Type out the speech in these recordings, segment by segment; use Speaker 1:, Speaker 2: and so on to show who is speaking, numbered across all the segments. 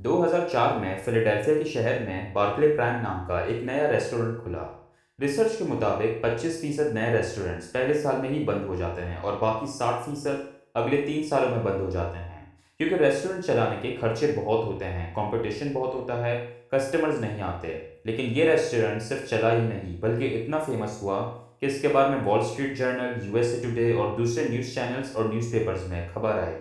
Speaker 1: 2004 में फिलाडेल्फिया के शहर में बार्कले प्राइम नाम का एक नया रेस्टोरेंट खुला। रिसर्च के मुताबिक 25% नए रेस्टोरेंट्स पहले साल में ही बंद हो जाते हैं और बाकी 60% अगले 3 सालों में बंद हो जाते हैं, क्योंकि रेस्टोरेंट चलाने के खर्चे बहुत होते हैं, कंपटीशन बहुत होता है, कस्टमर्स नहीं आते। लेकिन ये रेस्टोरेंट सिर्फ चला ही नहीं, बल्कि इतना फेमस हुआ कि इसके बारे में wall street journal, USA today और दूसरे न्यूज़ चैनल्स और न्यूज़पेपर्स में खबर आई।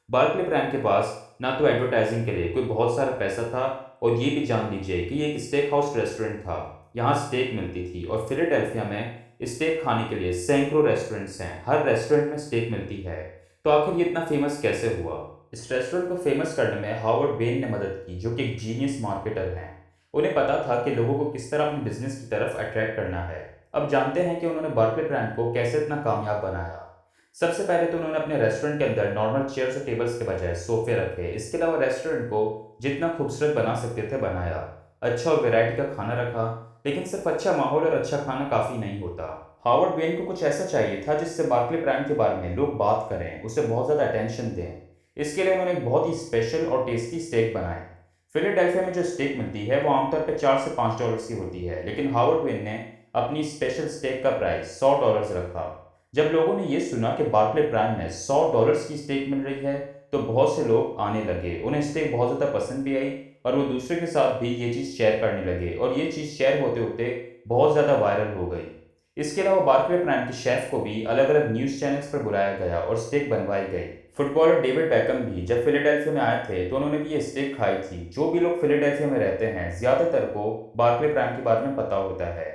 Speaker 1: बार्कले प्राइम के पास ना तो एडवर्टाइजिंग के लिए कोई बहुत सारा पैसा था, और ये भी जान लीजिए कि ये एक स्टेक हाउस रेस्टोरेंट था। यहाँ स्टेक मिलती थी, और फिलाडेल्फिया में स्टेक खाने के लिए सैकड़ों रेस्टोरेंट्स हैं, हर रेस्टोरेंट में स्टेक मिलती है। तो आखिर ये इतना फेमस कैसे हुआ? इस रेस्टोरेंट को फेमस करने में हावर्ड बेन ने मदद की, जो कि एक जीनियस मार्केटर हैं। उन्हें पता था कि लोगों को किस तरह अपने बिजनेस की तरफ अट्रैक्ट करना है। अब जानते हैं कि उन्होंने बार्कले ब्रांड को कैसे इतना कामयाब बनाया। सबसे पहले तो उन्होंने अपने रेस्टोरेंट के अंदर नॉर्मल चेयर्स और टेबल्स के बजाय सोफे रखे। इसके अलावा रेस्टोरेंट को जितना खूबसूरत बना सकते थे बनाया। अच्छा और वैरायटी का खाना रखा। लेकिन सिर्फ अच्छा माहौल और अच्छा खाना काफ़ी नहीं होता। हावर्ड वेन को कुछ ऐसा चाहिए था जिससे बार्कले ब्रांड के बारे में लोग बात करें, उसे बहुत ज़्यादा अटेंशन दें। इसके लिए उन्होंने एक बहुत ही स्पेशल और टेस्टी स्टेक बनाए। फिलाडेल्फिया में जो स्टेक मिलती है वो आमतौर पर $4 से $5 की होती है, लेकिन हावर्ड वेन ने अपनी स्पेशल स्टेक का प्राइस $100 रखा। जब लोगों ने ये सुना कि बार्कले प्राइम में $100 की स्टेक मिल रही है, तो बहुत से लोग आने लगे। उन्हें स्टेक बहुत ज़्यादा पसंद भी आई, और वो दूसरे के साथ भी ये चीज़ शेयर करने लगे, और ये चीज़ शेयर होते होते बहुत ज़्यादा वायरल हो गई। इसके अलावा बार्कले प्राइम के शेफ को भी अलग अलग न्यूज़ चैनल्स पर बुलाया गया और स्टेक बनवाई गई। फुटबॉलर डेविड बैकम भी जब फिलाडेल्फिया में आए थे तो उन्होंने भी ये स्टेक खाई थी। जो भी लोग फिलाडेल्फिया में रहते हैं, ज़्यादातर को बार्कले प्राइम के बारे में पता होता है।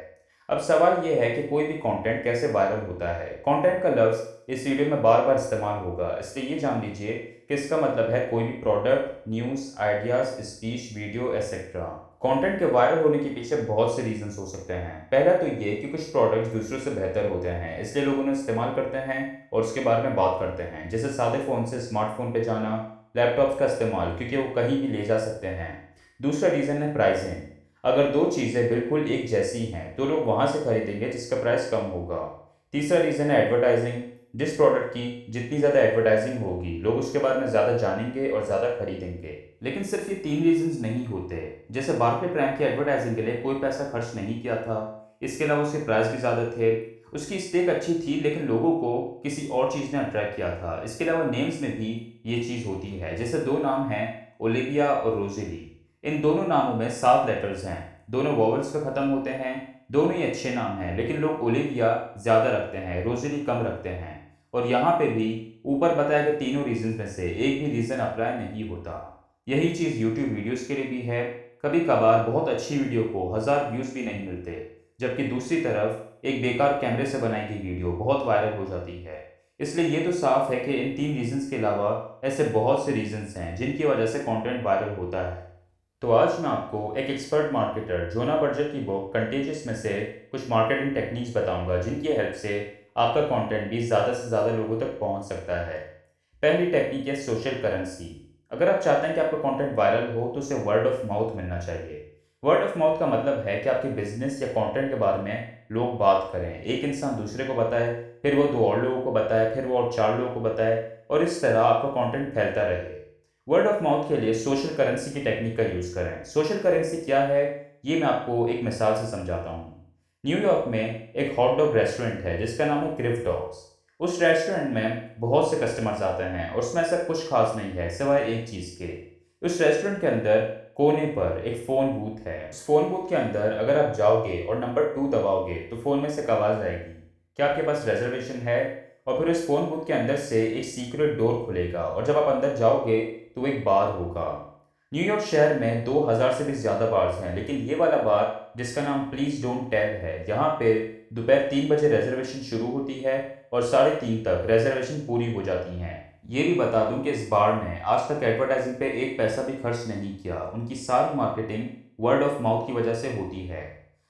Speaker 1: अब सवाल यह है कि कोई भी कंटेंट कैसे वायरल होता है। कंटेंट का लफ्ज़ इस वीडियो में बार बार इस्तेमाल होगा, इसलिए ये जान लीजिए कि इसका मतलब है कोई भी product, news, ideas, speech, video etcetera. Content के वायरल होने के पीछे बहुत से रीजंस हो सकते हैं। पहला तो ये कि कुछ प्रोडक्ट्स दूसरों से बेहतर होते हैं, इसलिए लोग उन्हें इस्तेमाल करते हैं और उसके बारे में बात करते हैं। जैसे सादे फ़ोन से स्मार्टफोन पे जाना, लैपटॉप्स का इस्तेमाल, क्योंकि वो कहीं भी ले जा सकते हैं। दूसरा रीज़न है प्राइसिंग। अगर दो चीज़ें बिल्कुल एक जैसी हैं तो लोग वहाँ से खरीदेंगे जिसका प्राइस कम होगा। तीसरा रीज़न है एडवर्टाइजिंग। जिस प्रोडक्ट की जितनी ज़्यादा एडवर्टाइजिंग होगी, लोग उसके बारे में ज़्यादा जानेंगे और ज़्यादा खरीदेंगे। लेकिन सिर्फ ये तीन रीजंस नहीं होते। जैसे बार्कले प्राइम की एडवर्टाइजिंग के लिए कोई पैसा खर्च नहीं किया था। इसके अलावा उसके प्राइस भी ज़्यादा थे। उसकी स्टेक अच्छी थी, लेकिन लोगों को किसी और चीज़ ने अट्रैक्ट किया था। इसके अलावा नेम्स में भी ये चीज़ होती है। जैसे दो नाम हैं, ओलिविया और रोजेली। इन दोनों नामों में 7 लेटर्स हैं, दोनों वॉवल्स पे ख़त्म होते हैं। दोनों ही अच्छे नाम हैं, लेकिन लोग ओलिविया ज़्यादा रखते हैं, रोजेली कम रखते हैं। और यहाँ पे भी ऊपर बताए गए तीनों रीजंस में से एक भी रीज़न अप्लाई नहीं होता। यही चीज़ यूट्यूब वीडियोस के लिए भी है। कभी कभार बहुत अच्छी वीडियो को 1000 व्यूज़ भी नहीं मिलते, जबकि दूसरी तरफ एक बेकार कैमरे से बनाई गई वीडियो बहुत वायरल हो जाती है। इसलिए ये तो साफ है कि इन तीन रीजंस के अलावा ऐसे बहुत से रीजंस हैं जिनकी वजह से कंटेंट वायरल होता है। तो आज मैं आपको एक एक्सपर्ट मार्केटर जोना बर्जर की बुक कंटेजियस में से कुछ मार्केटिंग टेक्निक्स बताऊंगा, जिनकी हेल्प से आपका कंटेंट भी ज़्यादा से ज़्यादा लोगों तक पहुंच सकता है। पहली टेक्निक है सोशल करेंसी। अगर आप चाहते हैं कि आपका कंटेंट वायरल हो तो उसे वर्ड ऑफ माउथ मिलना चाहिए। वर्ड ऑफ माउथ का मतलब है कि आपके बिजनेस या कंटेंट के बारे में लोग बात करें, एक इंसान दूसरे को बताए, फिर वो दो और लोगों को बताए, फिर वो और चार लोगों को बताए, और इस तरह आपका कंटेंट फैलता रहे। वर्ड ऑफ माउथ के लिए सोशल करेंसी की टेक्निक का यूज़ करें। सोशल करेंसी क्या है, ये मैं आपको एक मिसाल से समझाता हूँ। न्यूयॉर्क में एक हॉट डॉग रेस्टोरेंट है जिसका नाम है क्रिफ डॉग्स। उस रेस्टोरेंट में बहुत से कस्टमर्स आते हैं, और उसमें ऐसा कुछ खास नहीं है सिवाय एक चीज़ के। उस रेस्टोरेंट के अंदर कोने पर एक फ़ोन बूथ है। उस फ़ोन बूथ के अंदर अगर आप जाओगे और नंबर 2 दबाओगे तो फ़ोन में से एक आवाज़ आएगी, क्या आपके पास रिजर्वेशन है? और फिर उस फ़ोन बूथ के अंदर से एक सीक्रेट डोर खुलेगा, और जब आप अंदर जाओगे तो एक बार होगा। न्यूयॉर्क शहर में 2000 से भी ज़्यादा बार्स हैं, लेकिन ये वाला बार जिसका नाम प्लीज़ डोंट टेल है, यहाँ पे दोपहर 3 बजे रिजर्वेशन शुरू होती है और 3:30 तक रिजर्वेशन पूरी हो जाती हैं। ये भी बता दूं कि इस बार ने आज तक एडवर्टाइजिंग पे एक पैसा भी खर्च नहीं किया। उनकी सारी मार्केटिंग वर्ड ऑफ माउथ की वजह से होती है।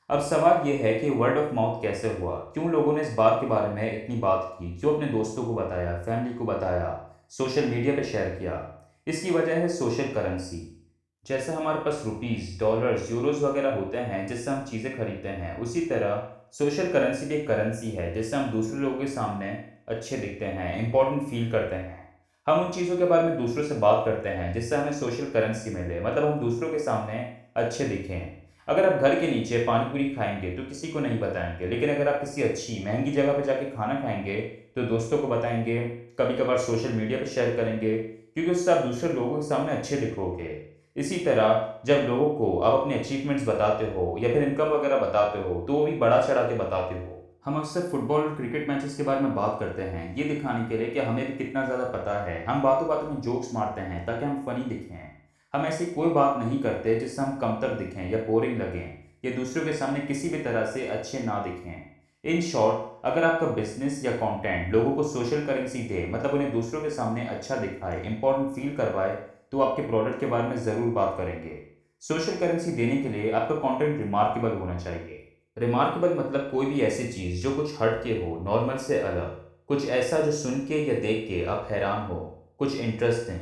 Speaker 1: अब सवाल ये है कि वर्ड ऑफ माउथ कैसे हुआ, क्यों लोगों ने इस बार के बारे में इतनी बात की, क्यों अपने दोस्तों को बताया, फैमिली को बताया, सोशल मीडिया पे शेयर किया। इसकी वजह है सोशल करेंसी। जैसे हमारे पास रुपीस, डॉलर्स, यूरोस वगैरह होते हैं जिससे हम चीज़ें खरीदते हैं, उसी तरह सोशल करेंसी भी एक करेंसी है जिससे हम दूसरे लोगों के सामने अच्छे दिखते हैं, इंपॉर्टेंट फील करते हैं। हम उन चीज़ों के बारे में दूसरों से बात करते हैं जिससे हमें सोशल करेंसी मिले, मतलब हम दूसरों के सामने अच्छे दिखें। अगर आप घर के नीचे पानी पूरी खाएंगे तो किसी को नहीं बताएंगे, लेकिन अगर आप किसी अच्छी महंगी जगह पर जाके खाना खाएंगे तो दोस्तों को बताएंगे, कभी कभार सोशल मीडिया पर शेयर करेंगे, क्योंकि उससे आप दूसरे लोगों के सामने अच्छे दिखोगे। इसी तरह जब लोगों को आप अपने अचीवमेंट्स बताते हो या फिर इनकम वगैरह बताते हो तो वो भी बढ़ा चढ़ा के बताते हो। हम अक्सर फुटबॉल और क्रिकेट मैचेस के बारे में बात करते हैं, ये दिखाने के लिए कि हमें भी कितना ज़्यादा पता है। हम बातों बातों में जोक्स मारते हैं ताकि हम फनी दिखें। हम ऐसी कोई बात नहीं करते जिससे हम कमतर दिखें या बोरिंग लगें या दूसरों के सामने किसी भी तरह से अच्छे ना दिखें। इन शॉर्ट, अगर आपका बिजनेस या कंटेंट लोगों को सोशल करेंसी दे, मतलब उन्हें दूसरों के सामने अच्छा दिखाए, इंपॉर्टेंट फील करवाए, तो आपके प्रोडक्ट के बारे में ज़रूर बात करेंगे। सोशल करेंसी देने के लिए आपका कंटेंट रिमार्केबल होना चाहिए। रिमार्केबल मतलब कोई भी ऐसी चीज़ जो कुछ हट के हो, नॉर्मल से अलग, कुछ ऐसा जो सुन के या देख के आप हैरान हो, कुछ इंटरेस्टिंग।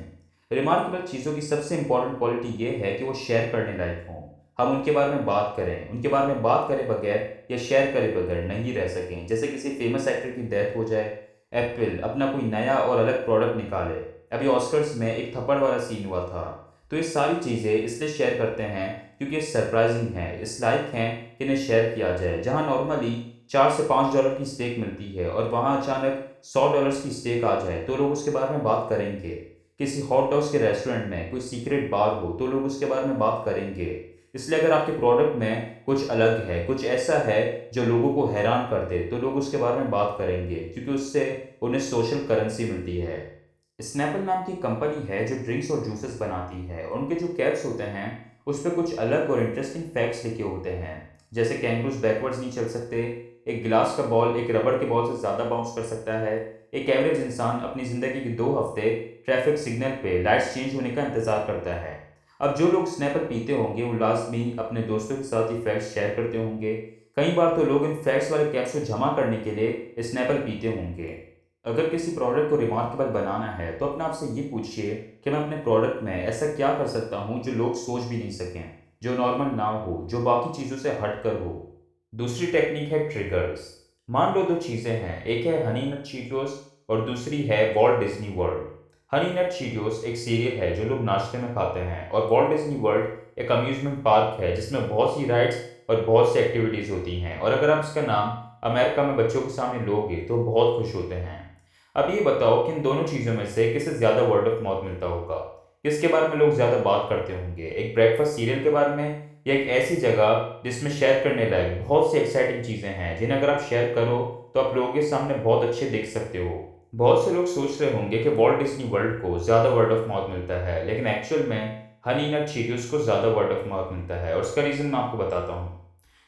Speaker 1: रिमार्केबल चीज़ों की सबसे इंपॉर्टेंट क्वालिटी ये है कि वो शेयर करने लायक हों। हम उनके बारे में बात करें, उनके बारे में बात करे बगैर या शेयर करे बगैर नहीं रह सकें। जैसे किसी फेमस एक्टर की डेथ हो जाए, एप्पल अपना कोई नया और अलग प्रोडक्ट निकाले, अभी ऑस्कर्स में एक थप्पड़ वाला सीन हुआ था। तो ये सारी चीज़ें इसलिए शेयर करते हैं क्योंकि ये सरप्राइजिंग है, इस लाइक हैं कि इन्हें शेयर किया जाए। जहां नॉर्मली $4 से $5 की स्टेक मिलती है और वहां अचानक $100 की स्टेक आ जाए तो लोग उसके बारे में बात करेंगे। किसी हॉट डॉग्स के रेस्टोरेंट में कोई सीक्रेट बार हो तो लोग उसके बारे में बात करेंगे। इसलिए अगर आपके प्रोडक्ट में कुछ अलग है, कुछ ऐसा है जो लोगों को हैरान कर दे, तो लोग उसके बारे में बात करेंगे, क्योंकि उससे उन्हें सोशल करेंसी मिलती है। स्नैपल नाम की कंपनी है जो ड्रिंक्स और जूसेस बनाती है, और उनके जो कैप्स होते हैं उस पे कुछ अलग और इंटरेस्टिंग फैक्ट्स लिखे होते हैं। जैसे कैंगरूज बैकवर्ड्स नहीं चल सकते, एक गिलास का बॉल एक रबड़ के बॉल से ज़्यादा बाउंस कर सकता है, एक एवरेज इंसान अपनी ज़िंदगी के 2 हफ्ते ट्रैफिक सिग्नल पे लाइट्स चेंज होने का इंतज़ार करता है। अब जो लोग स्नैपल पीते होंगे वो लाजमी अपने दोस्तों के साथ ये फैक्ट्स शेयर करते होंगे। कई बार तो लोग इन फैक्ट्स वाले कैप्स को जमा करने के लिए स्नैपल पीते होंगे। अगर किसी प्रोडक्ट को रिमार्केबल बनाना है तो अपने आप से ये पूछिए कि मैं अपने प्रोडक्ट में ऐसा क्या कर सकता हूँ जो लोग सोच भी नहीं सकें, जो नॉर्मल ना हो, जो बाकी चीज़ों से हटकर हो। दूसरी टेक्निक है ट्रिगर्स। मान लो दो चीज़ें हैं, एक है हनी नट चीटोस और दूसरी है वॉल्ट डिज्नी वर्ल्ड। हनी नट चीटोस एक सीरियल है जो लोग नाश्ते में खाते हैं, और वॉल्ट डिज्नी वर्ल्ड एक अम्यूजमेंट पार्क है जिसमें बहुत सी राइड्स और बहुत सी एक्टिविटीज़ होती हैं, और अगर आप इसका नाम अमेरिका में बच्चों के सामने लोगे तो बहुत खुश होते हैं। अब ये बताओ कि इन दोनों चीज़ों में से किसे ज़्यादा वर्ड ऑफ माउथ मिलता होगा, किसके बारे में लोग ज़्यादा बात करते होंगे, एक ब्रेकफास्ट सीरियल के बारे में या एक ऐसी जगह जिसमें शेयर करने लायक बहुत सी एक्साइटिंग चीज़ें हैं जिन्हें अगर आप शेयर करो तो आप लोगों के सामने बहुत अच्छे दिख सकते हो। बहुत से लोग सोच रहे होंगे कि वॉल्ट डिज्नी वर्ल्ड को ज़्यादा वर्ड ऑफ माउथ मिलता है, लेकिन एक्चुअल में हनी नट चीटोस को ज़्यादा वर्ड ऑफ माउथ मिलता है, और उसका रीज़न मैं आपको बताता हूँ।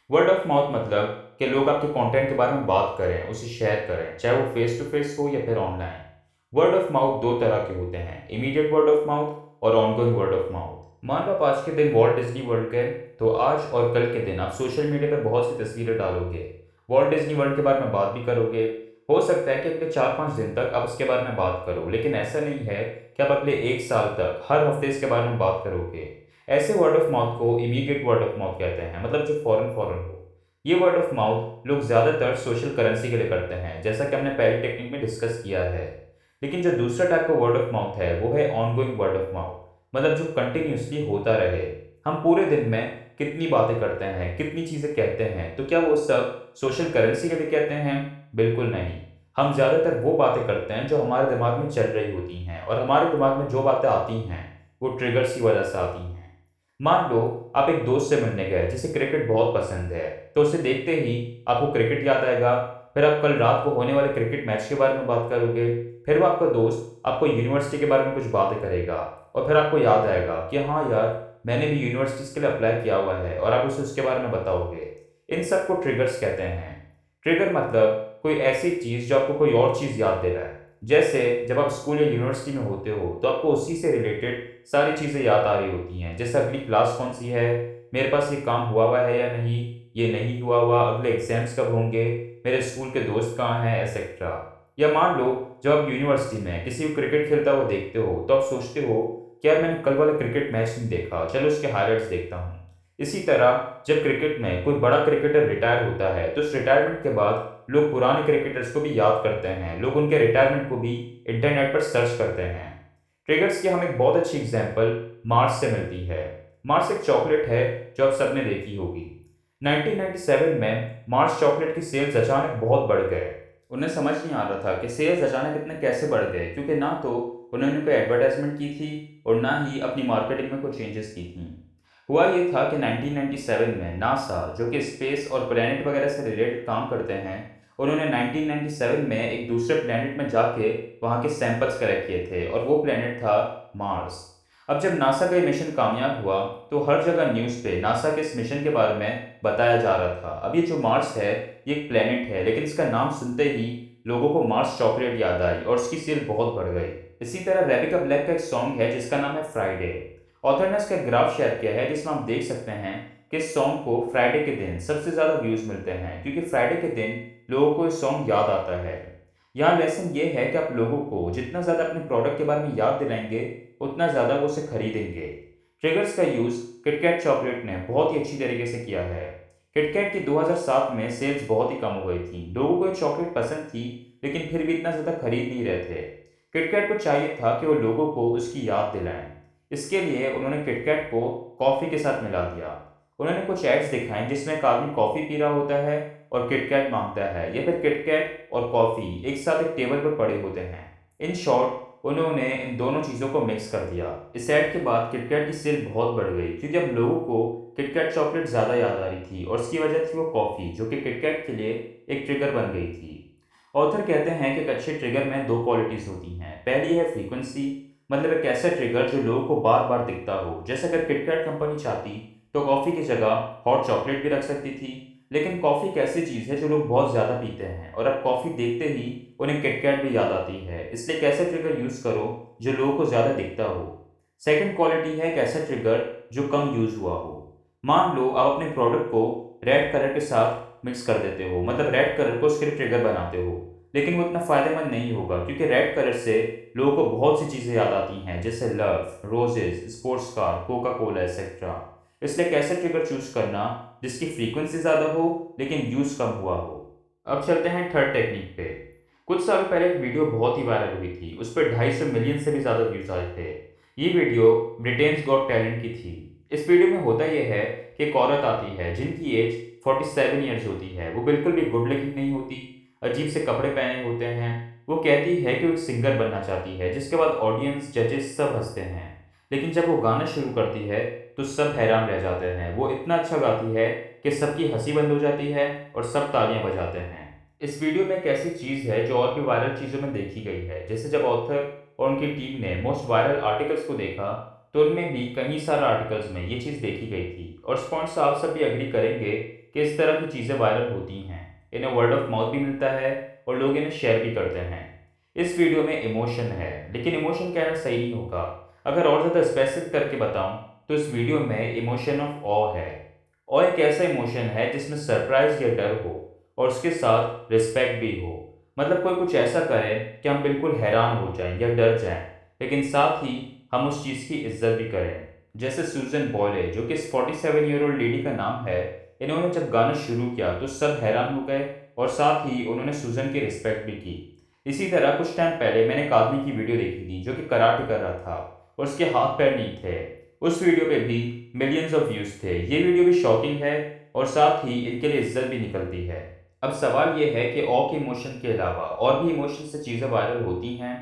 Speaker 1: वर्ड ऑफ माउथ मतलब कि लोग आपके कंटेंट के बारे में बात करें, उसे शेयर करें, चाहे वो फेस टू फेस हो या फिर ऑनलाइन। वर्ड ऑफ माउथ दो तरह के होते हैं, इमीडिएट वर्ड ऑफ माउथ और ऑनगोइंग वर्ड ऑफ माउथ। मान लो आप आज के दिन वॉल्ट डिज्नी वर्ल्ड गए, तो आज और कल के दिन आप सोशल मीडिया पर बहुत सी तस्वीरें डालोगे, वॉल्ट डिज्नी वर्ल्ड के बारे में बात भी करोगे। हो सकता है कि अगले 4-5 दिन तक आप उसके बारे में बात करो, लेकिन ऐसा नहीं है कि आप अगले 1 साल तक हर हफ्ते इसके बारे में बात करोगे। ऐसे वर्ड ऑफ माउथ को इमीडिएट वर्ड ऑफ माउथ कहते हैं, मतलब जो फौरन फौरन हो। ये वर्ड ऑफ माउथ लोग ज़्यादातर सोशल करेंसी के लिए करते हैं, जैसा कि हमने पहली टेक्निक में डिस्कस किया है। लेकिन जो दूसरा टाइप का वर्ड ऑफ माउथ है वो है ऑनगोइंग वर्ड ऑफ माउथ, मतलब जो कंटिन्यूसली होता रहे। हम पूरे दिन में कितनी बातें करते हैं, कितनी चीज़ें कहते हैं, तो क्या वो सब सोशल करेंसी के लिए कहते हैं? बिल्कुल नहीं। हम ज़्यादातर वो बातें करते हैं जो हमारे दिमाग में चल रही होती हैं, और हमारे दिमाग में जो बातें आती हैं वो ट्रिगर्स की वजह से आती हैं। मान लो आप एक दोस्त से मिलने गए जिसे क्रिकेट बहुत पसंद है, तो उसे देखते ही आपको क्रिकेट याद आएगा। फिर आप कल रात को होने वाले क्रिकेट मैच के बारे में बात करोगे। फिर वो आपका दोस्त आपको यूनिवर्सिटी के बारे में कुछ बातें करेगा, और फिर आपको याद आएगा कि हाँ यार, मैंने भी यूनिवर्सिटीज़ के लिए अप्लाई किया हुआ है, और आप उसे उसके बारे में बताओगे। इन सब को ट्रिगर्स कहते हैं। ट्रिगर मतलब कोई ऐसी चीज़ जो आपको कोई और चीज़ याद दे रहा है। जैसे जब आप स्कूल या यूनिवर्सिटी में होते हो तो आपको उसी से रिलेटेड सारी चीज़ें याद आ रही होती हैं, जैसे अगली क्लास कौन सी है, मेरे पास ये काम हुआ है या नहीं, ये नहीं हुआ, अगले एग्जाम्स कब होंगे, मेरे स्कूल के दोस्त कहाँ हैं, एसेट्रा। या मान लो जब आप यूनिवर्सिटी में किसी को क्रिकेट खेलता हुआ देखते हो तो आप सोचते हो कि यार मैंने कल वाला क्रिकेट मैच नहीं देखा, चलो उसके हाइलाइट्स देखता हूँ। इसी तरह जब क्रिकेट में कोई बड़ा क्रिकेटर रिटायर होता है तो उस रिटायरमेंट के बाद लोग पुराने क्रिकेटर्स को भी याद करते हैं, लोग उनके रिटायरमेंट को भी इंटरनेट पर सर्च करते हैं। ट्रिगर्स की हमें एक बहुत अच्छी एग्जांपल मार्स से मिलती है। मार्स एक चॉकलेट है जो आप सबने देखी होगी। 1997 में मार्स चॉकलेट की सेल्स अचानक बहुत बढ़ गए। उन्हें समझ नहीं आ रहा था कि सेल्स अचानक इतने कैसे बढ़ गए, क्योंकि ना तो उन्होंने कोई एडवर्टाइजमेंट की थी और ना ही अपनी मार्केटिंग में कोई चेंजेस की थी। हुआ ये था कि 1997 में नासा, जो कि स्पेस और प्लैनेट वगैरह से रिलेटेड काम करते हैं, उन्होंने 1997 में एक दूसरे प्लैनेट में जाके वहाँ के सैंपल्स कलेक्ट किए थे और वो प्लैनेट था मार्स। अब जब नासा का ये मिशन कामयाब हुआ तो हर जगह न्यूज़ पे नासा के इस मिशन के बारे में बताया जा रहा था। अब ये जो मार्स है ये एक प्लैनेट है, लेकिन इसका नाम सुनते ही लोगों को मार्स चॉकलेट याद आई और उसकी सेल बहुत बढ़ गई। इसी तरह रेबिका ब्लैक का एक सॉन्ग है जिसका नाम है फ्राइडे। ऑथर ने इसका ग्राफ शेयर किया है जिसमें आप देख सकते हैं कि इस सॉन्ग को फ्राइडे के दिन सबसे ज़्यादा व्यूज़ मिलते हैं, क्योंकि फ्राइडे के दिन लोगों को इस सॉन्ग याद आता है। यहाँ लेसन ये है कि आप लोगों को जितना ज़्यादा अपने प्रोडक्ट के बारे में याद दिलाएंगे उतना ज़्यादा वो उसे खरीदेंगे। ट्रिगर्स का यूज़ किटकैट चॉकलेट ने बहुत ही अच्छी तरीके से किया है। किटकैट की 2007 में सेल्स बहुत ही कम हो गई थी। लोगों को ये चॉकलेट पसंद थी, लेकिन फिर भी इतना ज़्यादा खरीद नहीं रहे थे। किटकैट को चाहिए था कि वो लोगों को उसकी याद दिलाएं। इसके लिए उन्होंने किटकैट को कॉफ़ी के साथ मिला दिया। उन्होंने कुछ एड्स दिखाए जिसमें एक आदमी कॉफ़ी पी रहा होता है और किटकैट मांगता है, या फिर किटकैट और कॉफ़ी एक साथ एक टेबल पर पड़े होते हैं। इन शॉर्ट उन्होंने इन दोनों चीज़ों को मिक्स कर दिया। इस ऐड के बाद किटकैट की सेल बहुत बढ़ गई, क्योंकि अब लोगों को किटकैट चॉकलेट ज़्यादा याद आ रही थी और इसकी वजह थी वो कॉफ़ी, जो कि किटकैट के लिए एक ट्रिगर बन गई थी। ऑथर कहते हैं कि एक अच्छे ट्रिगर में दो क्वालिटीज़ होती हैं। पहली है फ्रीक्वेंसी, मतलब एक ऐसा ट्रिगर जो लोगों को बार बार दिखता हो। जैसे अगर किटकैट कंपनी चाहती तो कॉफ़ी की जगह हॉट चॉकलेट भी रख सकती थी, लेकिन कॉफ़ी एक ऐसी चीज़ है जो लोग बहुत ज़्यादा पीते हैं और अब कॉफ़ी देखते ही उन्हें किटकैट भी याद आती है। इसलिए एक ऐसा ट्रिगर यूज़ करो जो लोगों को ज़्यादा दिखता हो। सेकंड क्वालिटी है एक ऐसा ट्रिगर जो कम यूज़ हुआ हो। मान लो आप अपने प्रोडक्ट को रेड कलर के साथ मिक्स कर देते हो, मतलब रेड कलर को उसके लिए ट्रिगर बनाते हो, लेकिन वो इतना फ़ायदेमंद नहीं होगा, क्योंकि रेड कलर से लोगों को बहुत सी चीज़ें याद आती हैं, जैसे love, roses, sports car, Coca Cola etcetera. इसलिए एक ऐसा ट्रिगर चूज़ करना जिसकी फ्रीक्वेंसी ज़्यादा हो लेकिन यूज़ कम हुआ हो। अब चलते हैं थर्ड टेक्निक पे। कुछ सालों पहले एक वीडियो बहुत ही वायरल हुई थी, उस पर 250 मिलियन से भी ज़्यादा व्यूज़ आए थे। ये वीडियो ब्रिटेन्स गॉट टैलेंट की थी। इस वीडियो में होता यह है कि एक औरत आती है जिनकी एज 47 ईयर्स होती है। वो बिल्कुल भी गुड लुकिंग नहीं होती, अजीब से कपड़े पहने होते हैं। वो कहती है कि वो एक सिंगर बनना चाहती है, जिसके बाद ऑडियंस, जजेस सब हंसते हैं। लेकिन जब वो गाना शुरू करती है तो सब हैरान रह जाते हैं। वो इतना अच्छा गाती है कि सबकी हंसी बंद हो जाती है और सब तालियां बजाते हैं। इस वीडियो में एक ऐसी चीज़ है जो और भी वायरल चीज़ों में देखी गई है। जैसे जब ऑथर और उनकी टीम ने मोस्ट वायरल आर्टिकल्स को देखा तो उनमें भी कई सारे आर्टिकल्स में ये चीज़ देखी गई थी। और इस पॉइंट से आप सब भी एग्री करेंगे कि इस तरह की चीज़ें वायरल होती हैं, इन्हें वर्ड ऑफ माउथ भी मिलता है और लोग इन्हें शेयर भी करते हैं। इस वीडियो में इमोशन है, लेकिन इमोशन कहना सही नहीं होगा। अगर और ज़्यादा स्पेसिफिक करके बताऊं तो इस वीडियो में इमोशन ऑफ ऑ है। ऑ एक ऐसा इमोशन है जिसमें सरप्राइज या डर हो और उसके साथ रिस्पेक्ट भी हो। मतलब कोई कुछ ऐसा करे कि हम बिल्कुल हैरान हो जाएं या डर जाएं, लेकिन साथ ही हम उस चीज़ की इज्जत भी करें। जैसे सूजन बॉyle, जो कि इस 47 ईयर ओल्ड लेडी का नाम है। इन्होंने जब गाना शुरू किया तो सब हैरान हो गए और साथ ही उन्होंने सूजन की रिस्पेक्ट भी की। इसी तरह कुछ टाइम पहले मैंने एक आदमी की वीडियो देखी थी जो कि कराटे कर रहा था और उसके हाथ पैर नहीं थे। उस वीडियो पे भी मिलियंस ऑफ व्यूज थे। ये वीडियो भी शॉकिंग है और साथ ही इनके लिए इज्जत भी निकलती है। अब सवाल ये है कि ऑ के इमोशन के अलावा और भी इमोशन से चीज़ें वायरल होती हैं।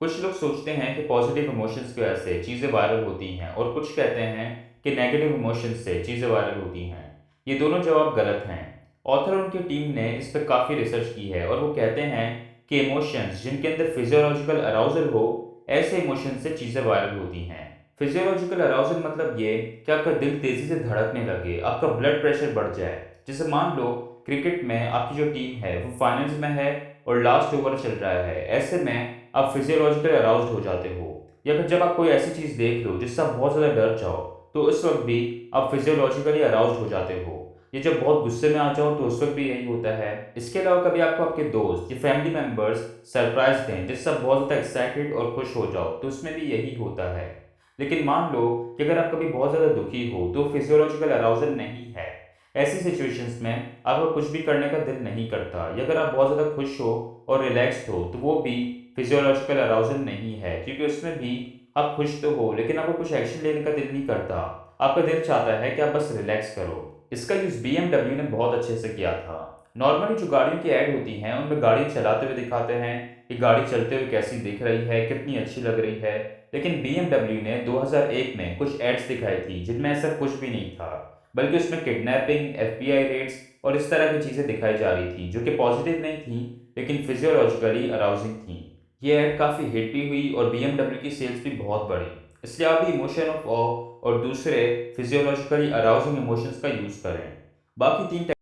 Speaker 1: कुछ लोग सोचते हैं कि पॉजिटिव इमोशंस की वजह से चीज़ें वायरल होती हैं और कुछ कहते हैं कि नेगेटिव इमोशंस से चीज़ें वायरल होती हैं। ये दोनों जवाब गलत हैं। ऑथर और उनकी टीम ने इस पर काफ़ी रिसर्च की है और वो कहते हैं कि इमोशंस जिनके अंदर फिजियोलॉजिकल अराउजल हो, ऐसे इमोशन से चीज़ें वायरल होती हैं। फिजियोलॉजिकल अराउजल मतलब ये कि आपका दिल तेज़ी से धड़कने लगे, आपका ब्लड प्रेशर बढ़ जाए। जैसे मान लो क्रिकेट में आपकी जो टीम है वो फाइनल्स में है और लास्ट ओवर चल रहा है, ऐसे में आप फिजियोलॉजिकल अराउज्ड हो जाते हो। या फिर जब आप कोई ऐसी चीज़ देख लो जिससे आप बहुत ज़्यादा डर जाओ तो उस वक्त भी आप फिजियोलॉजिकली अराउज्ड हो जाते हो। ये जब बहुत गुस्से में आ जाओ तो उस वक्त भी यही होता है। इसके अलावा कभी आपको आपके दोस्त या फैमिली मेम्बर्स सरप्राइज दें जिससे आप बहुत ज़्यादा एक्साइटेड और खुश हो जाओ तो उसमें भी यही होता है। लेकिन मान लो कि अगर आप कभी बहुत ज़्यादा दुखी हो तो फिजियोलॉजिकल अराउजल नहीं है। ऐसी सिचुएशंस में आपको कुछ भी करने का दिल नहीं करता, या अगर आप बहुत ज़्यादा खुश हो और रिलैक्स्ड हो तो वो भी फिजियोलॉजिकल अराउजल नहीं है, क्योंकि उसमें भी आप खुश तो हो, लेकिन आपको कुछ एक्शन लेने का दिल नहीं करता। आपका दिल चाहता है कि आप बस रिलैक्स करो। इसका यूज़ बीएमडब्ल्यू ने बहुत अच्छे से किया था। नॉर्मली जो गाड़ियों की ऐड होती हैं, उनमें गाड़ी चलाते हुए दिखाते हैं कि गाड़ी चलते हुए कैसी दिख रही है, कितनी अच्छी लग रही है। लेकिन बीएमडब्ल्यू ने 2001 में कुछ एड्स दिखाई थी, जिनमें ऐसा कुछ भी नहीं था। बल्कि उसमें किडनैपिंग, एफबीआई रेड्स और इस तरह की चीज़ें दिखाई जा रही थी, जो कि पॉजिटिव नहीं थी, लेकिन फिजियोलॉजिकली अराउजिंग थी। ये ऐड काफ़ी हिट भी हुई और बीएमडब्ल्यू की सेल्स भी बहुत बढ़ी। इसलिए आप भी इमोशन ऑफ ऑ और दूसरे फिजियोलॉजिकली अराउजिंग इमोशंस का यूज़ करें। बाकी 3